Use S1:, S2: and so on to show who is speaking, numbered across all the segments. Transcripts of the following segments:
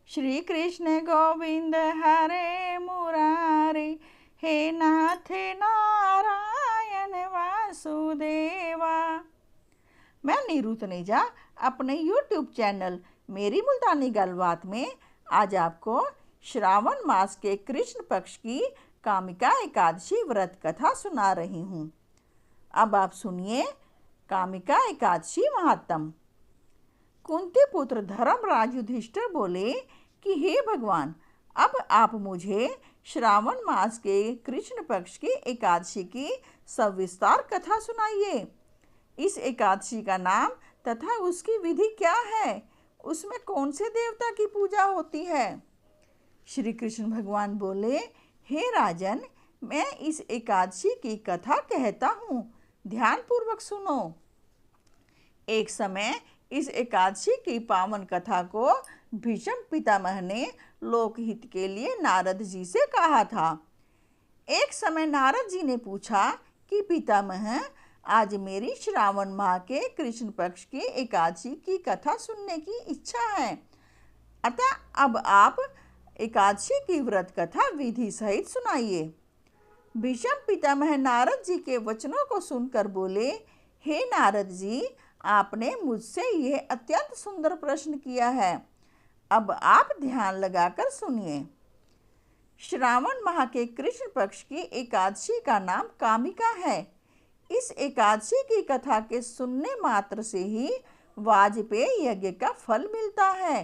S1: श्री कृष्ण गोविंद हरे मुरारे, हे नाथ नारायण वासुदेवा। मैं नीरू तनेजा अपने YouTube चैनल मेरी मुल्तानी गलबात में आज आपको श्रावण मास के कृष्ण पक्ष की कामिका एकादशी व्रत कथा सुना रही हूँ। अब आप सुनिए कामिका एकादशी महात्म। कुंती पुत्र धर्मराज युधिष्ठिर बोले कि हे भगवान, अब आप मुझे श्रावण मास के कृष्ण पक्ष की एकादशी की सविस्तार कथा सुनाइए। इस एकादशी का नाम तथा उसकी विधि क्या है? उसमें कौन से देवता की पूजा होती है? श्री कृष्ण भगवान बोले, हे राजन, मैं इस एकादशी की कथा कहता हूँ, ध्यान पूर्वक सुनो। एक समय इस एकादशी की पावन कथा को भीष्म पितामह ने लोकहित के लिए नारद जी से कहा था। एक समय नारद जी ने पूछा कि पितामह, आज मेरी श्रावण माह के कृष्ण पक्ष की एकादशी की कथा सुनने की इच्छा है, अतः अब आप एकादशी की व्रत कथा विधि सहित सुनाइए। भीष्म पितामह नारद जी के वचनों को सुनकर बोले, हे नारद जी, आपने मुझसे यह अत्यंत सुंदर प्रश्न किया है, अब आप ध्यान लगाकर सुनिए। श्रावण माह के कृष्ण पक्ष की एकादशी का नाम कामिका है। इस एकादशी की कथा के सुनने मात्र से ही वाजपेय यज्ञ का फल मिलता है।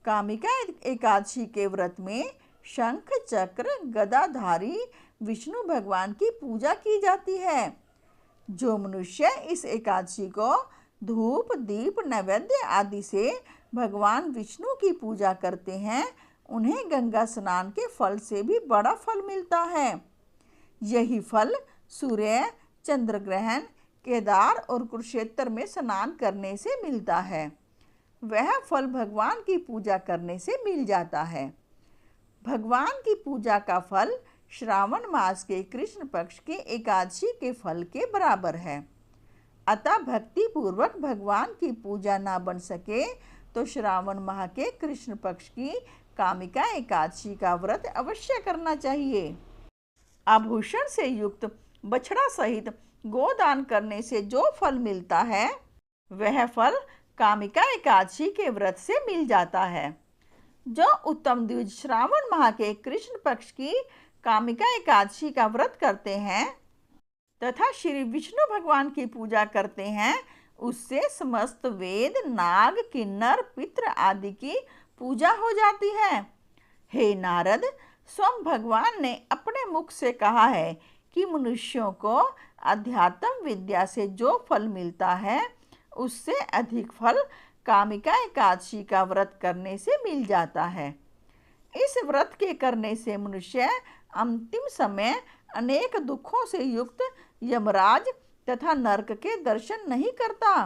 S1: कामिका एकादशी के व्रत में शंख चक्र गदाधारी विष्णु भगवान की पूजा की जाती है। जो मनुष्य इस एकादशी को धूप दीप नैवेद्य आदि से भगवान विष्णु की पूजा करते हैं, उन्हें गंगा स्नान के फल से भी बड़ा फल मिलता है। यही फल सूर्य, चंद्र ग्रहण, केदार और कुरुक्षेत्र में स्नान करने से मिलता है। वह फल भगवान की पूजा करने से मिल जाता है। भगवान की पूजा का फल श्रावण मास के कृष्ण पक्ष के एकादशी के फल के बराबर है। अतः भक्ति पूर्वक भगवान की पूजा ना बन सके तो श्रावण माह के कृष्ण पक्ष की कामिका एकादशी का व्रत अवश्य करना चाहिए। आभूषण से युक्त बछड़ा सहित गोदान करने से जो फल मिलता है, वह फल कामिका एकादशी के व्रत से मिल जाता है। जो उत्तम द्विज श्रावण माह के कृष्ण पक्ष की कामिका एकादशी का व्रत करते हैं तथा श्री विष्णु भगवान की पूजा करते हैं, उससे समस्त वेद, नाग, किन्नर, पितृ आदि की पूजा हो जाती है। हे नारद, स्वयं भगवान ने अपने मुख से कहा है कि मनुष्यों को अध्यात्म विद्या से जो फल मिलता है, उससे अधिक फल कामिका एकादशी का व्रत करने से मिल जाता है। इस व्रत के करने से मनुष्य अंतिम समय अनेक दुखों से युक्त यमराज तथा नरक के दर्शन नहीं करता।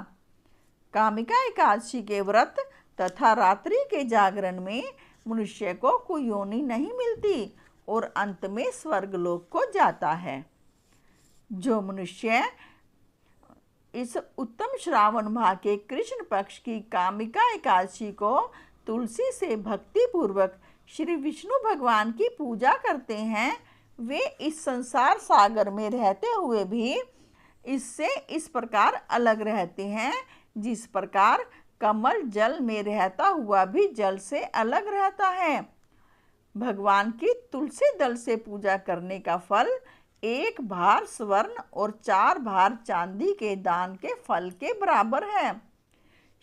S1: कामिका एकादशी के व्रत तथा रात्रि के जागरण में मनुष्य को कोई योनि नहीं मिलती और अंत में स्वर्गलोक को जाता है। जो मनुष्य इस उत्तम श्रावण माह के कृष्ण पक्ष की कामिका एकादशी को तुलसी से भक्ति पूर्वक श्री विष्णु भगवान की पूजा करते हैं, वे इस संसार सागर में रहते हुए भी इससे इस प्रकार अलग रहते हैं, जिस प्रकार कमल जल में रहता हुआ भी जल से अलग रहता है। भगवान की तुलसी दल से पूजा करने का फल 1 भार स्वर्ण और 4 भार चांदी के दान के फल के बराबर है।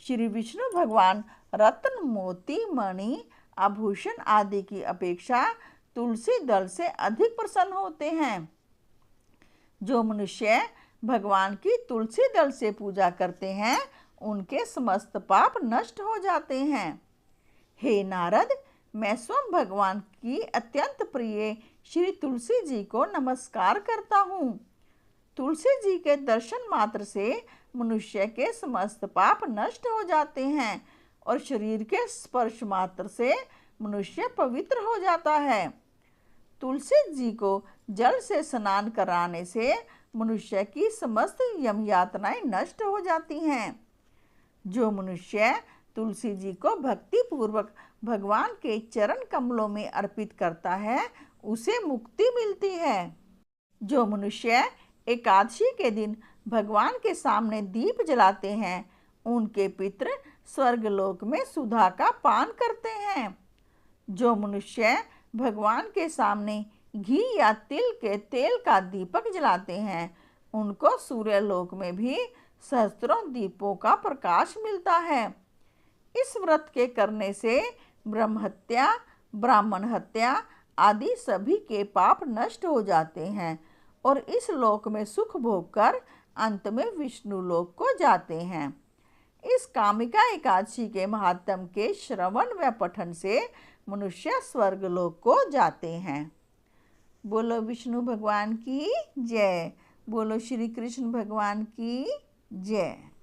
S1: श्री विष्णु भगवान रत्न, मोती, मणि, आभूषण आदि की अपेक्षा तुलसी दल से अधिक प्रसन्न होते हैं। जो मनुष्य भगवान की तुलसी दल से पूजा करते हैं, उनके समस्त पाप नष्ट हो जाते हैं। हे नारद, मैं स्वयं भगवान की अत्यंत प्रिय श्री तुलसी जी को नमस्कार करता हूँ। तुलसी जी के दर्शन मात्र से मनुष्य के समस्त पाप नष्ट हो जाते हैं और शरीर के स्पर्श मात्र से मनुष्य पवित्र हो जाता है। तुलसी जी को जल से स्नान कराने से मनुष्य की समस्त यम यातनाएं नष्ट हो जाती हैं। जो मनुष्य तुलसी जी को भक्ति पूर्वक भगवान के चरण कमलों में अर्पित करता है उसे मुक्ति मिलती है। जो मनुष्य एकादशी के दिन भगवान के सामने दीप जलाते हैं उनके पितृ स्वर्गलोक में सुधा का पान करते हैं। जो मनुष्य भगवान के सामने घी या तिल के तेल का दीपक जलाते हैं उनको सूर्यलोक में भी सहस्त्रों दीपों का प्रकाश मिलता है। इस व्रत के करने से ब्रह्म हत्या, ब्राह्मण हत्या आदि सभी के पाप नष्ट हो जाते हैं और इस लोक में सुख भोगकर अंत में विष्णु लोक को जाते हैं। इस कामिका एकादशी के महात्म के श्रवण व पठन से मनुष्य स्वर्गलोक को जाते हैं। बोलो विष्णु भगवान की जय। बोलो श्री कृष्ण भगवान की जय।